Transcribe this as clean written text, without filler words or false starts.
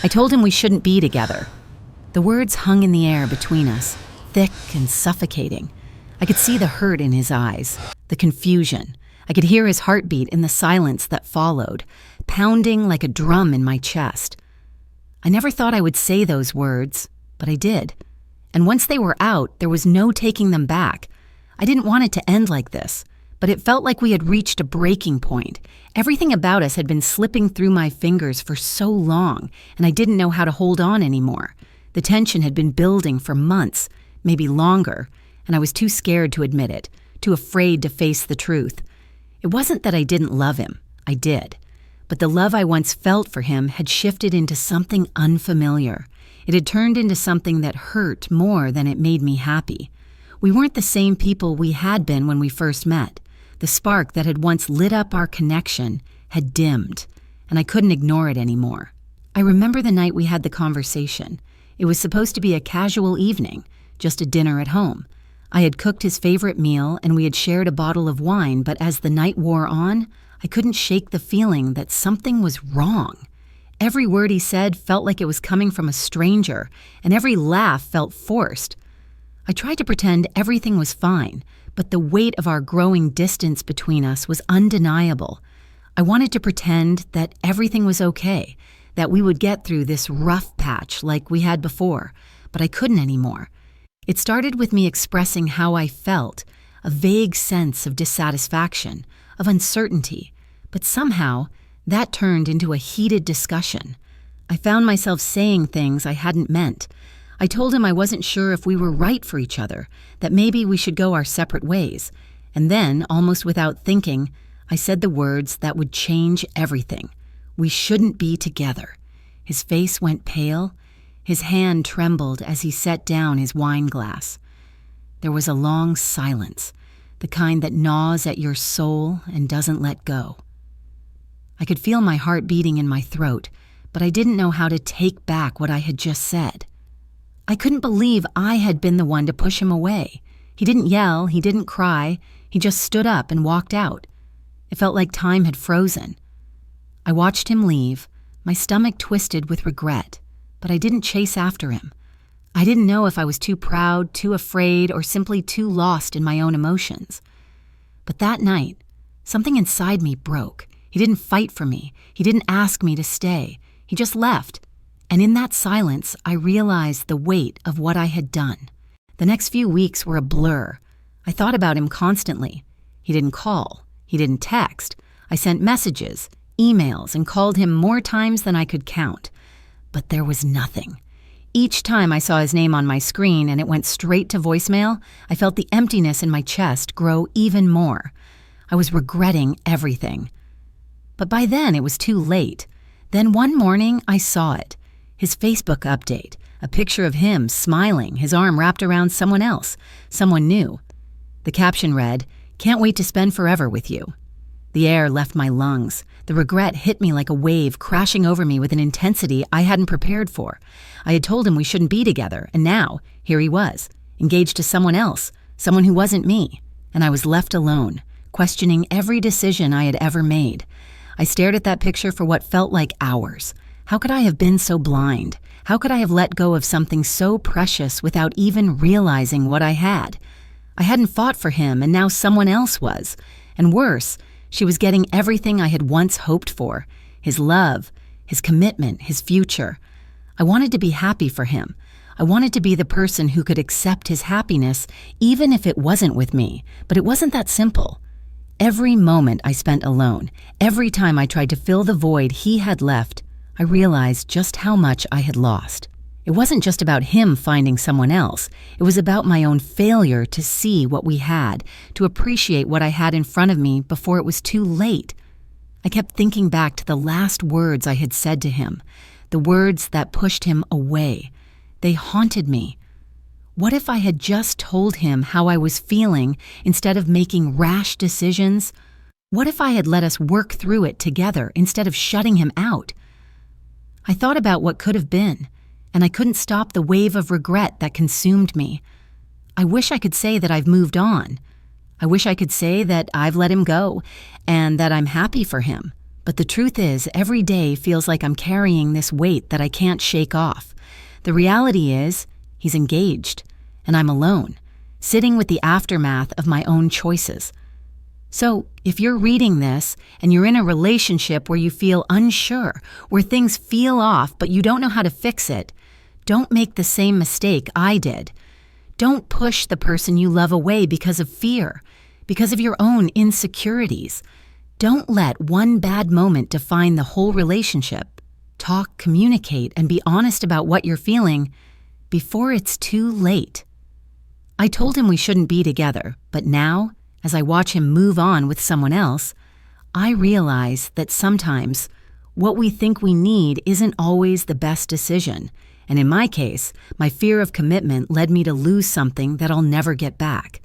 I told him we shouldn't be together. The words hung in the air between us, thick and suffocating. I could see the hurt in his eyes, the confusion. I could hear his heartbeat in the silence that followed, pounding like a drum in my chest. I never thought I would say those words, but I did. And once they were out, there was no taking them back. I didn't want it to end like this, but it felt like we had reached a breaking point. Everything about us had been slipping through my fingers for so long, and I didn't know how to hold on anymore. The tension had been building for months, maybe longer, and I was too scared to admit it, too afraid to face the truth. It wasn't that I didn't love him. I did. But the love I once felt for him had shifted into something unfamiliar. It had turned into something that hurt more than it made me happy. We weren't the same people we had been when we first met. The spark that had once lit up our connection had dimmed, and I couldn't ignore it anymore. I remember the night we had the conversation. It was supposed to be a casual evening, just a dinner at home. I had cooked his favorite meal and we had shared a bottle of wine, but as the night wore on, I couldn't shake the feeling that something was wrong. Every word he said felt like it was coming from a stranger, and every laugh felt forced. I tried to pretend everything was fine, but the weight of our growing distance between us was undeniable. I wanted to pretend that everything was okay, that we would get through this rough patch like we had before, but I couldn't anymore. It started with me expressing how I felt, a vague sense of dissatisfaction, of uncertainty, but somehow that turned into a heated discussion. I found myself saying things I hadn't meant. I told him I wasn't sure if we were right for each other, that maybe we should go our separate ways. And then, almost without thinking, I said the words that would change everything. We shouldn't be together. His face went pale. His hand trembled as he set down his wine glass. There was a long silence, the kind that gnaws at your soul and doesn't let go. I could feel my heart beating in my throat, but I didn't know how to take back what I had just said. I couldn't believe I had been the one to push him away. He didn't yell, he didn't cry, he just stood up and walked out. It felt like time had frozen. I watched him leave, my stomach twisted with regret, but I didn't chase after him. I didn't know if I was too proud, too afraid, or simply too lost in my own emotions. But that night, something inside me broke. He didn't fight for me. He didn't ask me to stay. He just left. And in that silence, I realized the weight of what I had done. The next few weeks were a blur. I thought about him constantly. He didn't call. He didn't text. I sent messages, emails, and called him more times than I could count. But there was nothing. Each time I saw his name on my screen and it went straight to voicemail, I felt the emptiness in my chest grow even more. I was regretting everything. But by then it was too late. Then one morning I saw it. His Facebook update, a picture of him smiling, his arm wrapped around someone else, someone new. The caption read, "Can't wait to spend forever with you." The air left my lungs. The regret hit me like a wave, crashing over me with an intensity I hadn't prepared for. I had told him we shouldn't be together, and now, here he was, engaged to someone else, someone who wasn't me, and I was left alone, questioning every decision I had ever made. I stared at that picture for what felt like hours. How could I have been so blind? How could I have let go of something so precious without even realizing what I had? I hadn't fought for him, and now someone else was. And worse, she was getting everything I had once hoped for. His love, his commitment, his future. I wanted to be happy for him. I wanted to be the person who could accept his happiness, even if it wasn't with me. But it wasn't that simple. Every moment I spent alone, every time I tried to fill the void he had left, I realized just how much I had lost. It wasn't just about him finding someone else. It was about my own failure to see what we had, to appreciate what I had in front of me before it was too late. I kept thinking back to the last words I had said to him, the words that pushed him away. They haunted me. What if I had just told him how I was feeling instead of making rash decisions? What if I had let us work through it together instead of shutting him out? I thought about what could have been, and I couldn't stop the wave of regret that consumed me. I wish I could say that I've moved on. I wish I could say that I've let him go and that I'm happy for him, But the truth is, every day feels like I'm carrying this weight that I can't shake off. The reality is, he's engaged, and I'm alone, sitting with the aftermath of my own choices. So, if you're reading this and you're in a relationship where you feel unsure, where things feel off but you don't know how to fix it, don't make the same mistake I did. Don't push the person you love away because of fear, because of your own insecurities. Don't let one bad moment define the whole relationship. Talk, communicate, and be honest about what you're feeling before it's too late. I told him we shouldn't be together, but now, as I watch him move on with someone else, I realize that sometimes what we think we need isn't always the best decision. And in my case, my fear of commitment led me to lose something that I'll never get back.